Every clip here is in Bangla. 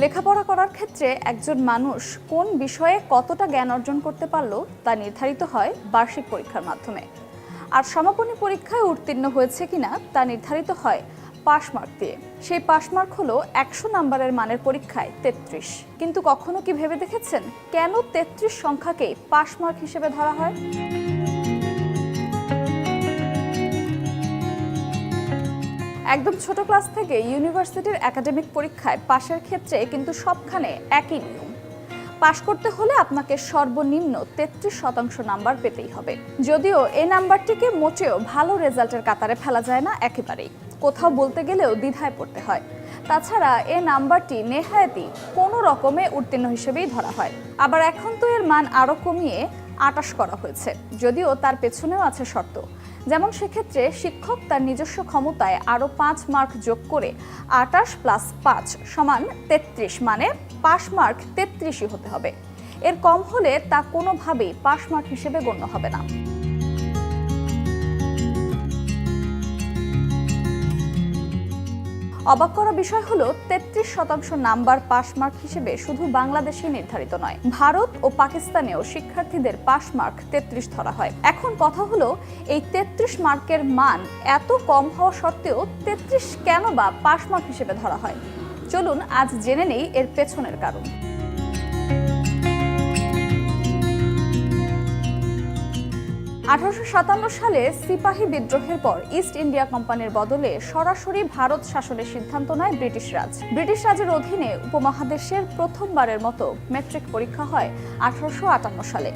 লেখাপড়া করার ক্ষেত্রে একজন মানুষ কোন বিষয়ে কতটা জ্ঞান অর্জন করতে পারল তা নির্ধারিত হয় বার্ষিক পরীক্ষার মাধ্যমে। আর সমাপনী পরীক্ষায় উত্তীর্ণ হয়েছে কিনা তা নির্ধারিত হয় পাস মার্ক দিয়ে। সেই পাস মার্ক হলো 100 নম্বরের মানের পরীক্ষায় 33। কিন্তু কখনো কি ভেবে দেখেছেন কেন 33 সংখ্যাকেই পাস মার্ক হিসেবে ধরা হয়? একদম ছোট ক্লাস থেকে ইউনিভার্সিটির একাডেমিক পরীক্ষায় পাশের ক্ষেত্রে কিন্তু সবখানে একই নিয়ম। পাশ করতে হলে আপনাকে সর্বনিম্ন 33% নাম্বার পেতেই হবে। যদিও এই নাম্বারটিকে মোটেও ভালো রেজাল্টের কাতারে ফেলা যায় না একেবারেই, কোথাও বলতে গেলেও দ্বিধায় পড়তে হয়। তাছাড়া এই নাম্বারটি নেহায়েতই কোনো রকমে উত্তীর্ণ হিসেবেই ধরা হয়। আবার এখন তো এর মান আরও কমিয়ে 28 করা হয়েছে, যদিও তার পেছনেও আছে শর্ত। যেমন সেক্ষেত্রে শিক্ষক তার নিজস্ব ক্ষমতায় আরও 5 মার্ক যোগ করে 28 + 5 = 33, মানে পাস মার্ক 33ই হতে হবে। এর কম হলে তা কোনোভাবেই পাস মার্ক হিসেবে গণ্য হবে না। অবাক করা বিষয় হলো 33% নাম্বার পাস মার্ক হিসেবে শুধু বাংলাদেশে নির্ধারিত নয়, ভারত ও পাকিস্তানেও শিক্ষার্থীদের পাস মার্ক 33 ধরা হয়। এখন কথা হলো এই 33 মার্কের মান এত কম হওয়া সত্ত্বেও 33 কেন বা পাস মার্ক হিসেবে ধরা হয়? চলুন আজ জেনে নেই এর পেছনের কারণ। 1857 সালে সিপাহী বিদ্রোহের পর ইস্ট ইন্ডিয়া কোম্পানির বদলে সরাসরি ভারত শাসনের সিদ্ধান্ত নেয় ব্রিটিশ রাজ। ব্রিটিশ রাজের অধীনে উপমহাদেশের প্রথমবারের মতো ম্যাট্রিক পরীক্ষা হয় 1858 সালে।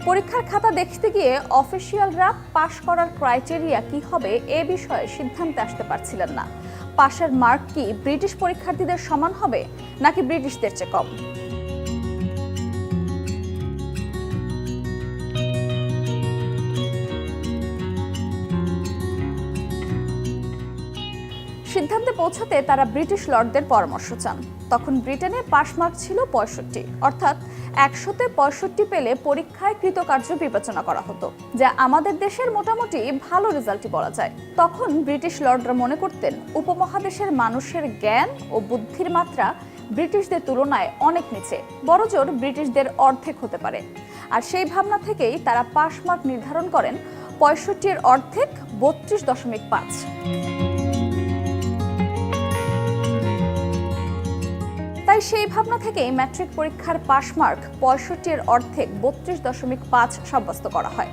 পরীক্ষার খাতা দেখতে গিয়ে অফিসিয়ালরা পাশ করার ক্রাইটেরিয়া কি হবে এ বিষয়ে সিদ্ধান্তে আসতে পারছিলেন না। পাশের মার্ক কি ব্রিটিশ পরীক্ষার্থীদের সমান হবে নাকি ব্রিটিশদের চেয়ে কম? সিদ্ধান্তে পৌঁছাতে তারা ব্রিটিশ লর্ডদের পরামর্শ চান। তখন ব্রিটেনে পাস মার্ক ছিল 65, অর্থাৎ 100তে 65 পেলে পরীক্ষায় কৃতকার্য বিবেচনা করা হতো, যা আমাদের দেশের মোটামুটি ভালো রেজাল্টই বলা যায়। তখন ব্রিটিশ লর্ডরা মনে করতেন উপমহাদেশের মানুষের জ্ঞান ও বুদ্ধির মাত্রা ব্রিটিশদের তুলনায় অনেক নিচে, বড়জোর ব্রিটিশদের অর্ধেক হতে পারে। আর সেই ভাবনা থেকেই তারা পাস মার্ক নির্ধারণ করেন 65-এর অর্ধেক 32.5। তাই সেই ভাবনা থেকেই ম্যাট্রিক পরীক্ষার পাস মার্ক 65-এর অর্ধেক 32.5 সাব্যস্ত করা হয়।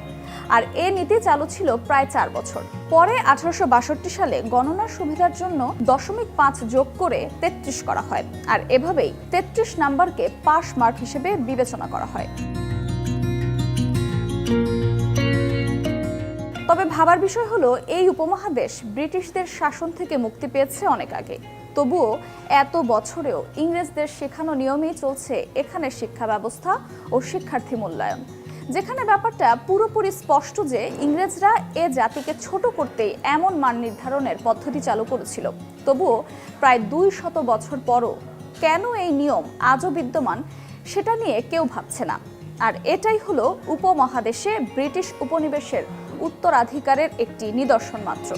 আর এ নীতি চালু ছিল প্রায় 4 বছর। পরে 1862 সালে গণনার সুবিধার জন্য 0.5 যোগ করে 33 করা হয়। আর এভাবেই 33 নাম্বারকে পাস মার্ক হিসেবে বিবেচনা করা হয়। তবে ভাবার বিষয় হলো এই উপমহাদেশ ব্রিটিশদের শাসন থেকে মুক্তি পেয়েছে অনেক আগে। তবুও এত বছরেও ইংরেজদের শেখানো নিয়মেই চলছে এখানে শিক্ষা ব্যবস্থা ও শিক্ষার্থী মূল্যায়ন, যেখানে ব্যাপারটা পুরোপুরি স্পষ্ট যে ইংরেজরা এ জাতিকে ছোট করতেই এমন মান নির্ধারণের পদ্ধতি চালু করেছিল। তবুও প্রায় 200 বছর পরও কেন এই নিয়ম আজও বিদ্যমান সেটা নিয়ে কেউ ভাবছে না। আর এটাই হলো উপমহাদেশে ব্রিটিশ উপনিবেশের উত্তরাধিকারের একটি নিদর্শন মাত্র।